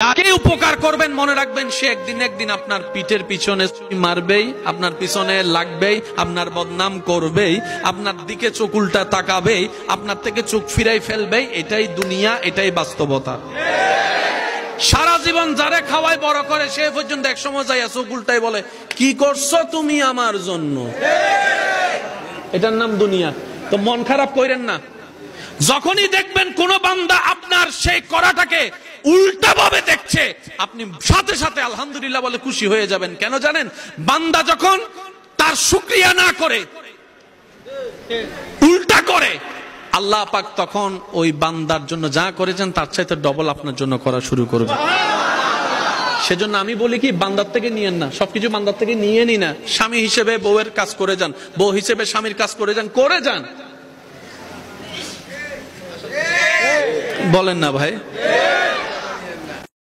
যাকে উপকার করবেন মনে রাখবেন সে একদিন একদিন আপনার পিঠের পিছনে মারবেই, আপনার পিছনে লাগবেই, আপনার বদনাম করবেই, আপনার দিকে চোখ উল্টা তাকাবেই, আপনার থেকে চোখ ফিরাই ফেলবেই। এটাই দুনিয়া, এটাই বাস্তবতা। সারা জীবন যারে খাওয়ায় বড় করে সে পর্যন্ত এক সময় যাইয়া চোখ উল্টাই বলে, কি করছো তুমি আমার জন্য? এটার নাম দুনিয়া। তো মন খারাপ করেন না। যখনই দেখবেন কোন বান্দা আপনার সেই করাটাকে উল্টা ভাবে দেখছে, আপনি সাথে সাথে আলহামদুলিল্লাহ বলে খুশি হয়ে যাবেন। কেন জানেন? বান্দা যখন তার শুকরিয়া না করে উল্টা করে, আল্লাহ পাক তখন ওই বান্দার জন্য যা করেছেন তার চাইতে ডবল আপনার জন্য করা শুরু করবে। সেজন্য আমি বলি কি, বান্দার থেকে নিয়েন না, সবকিছু বান্দার থেকে নিয়ে নি না। স্বামী হিসেবে বউয়ের কাজ করে যান, বউ হিসেবে স্বামীর কাজ করে যান, করে যান। বলেন না ভাই?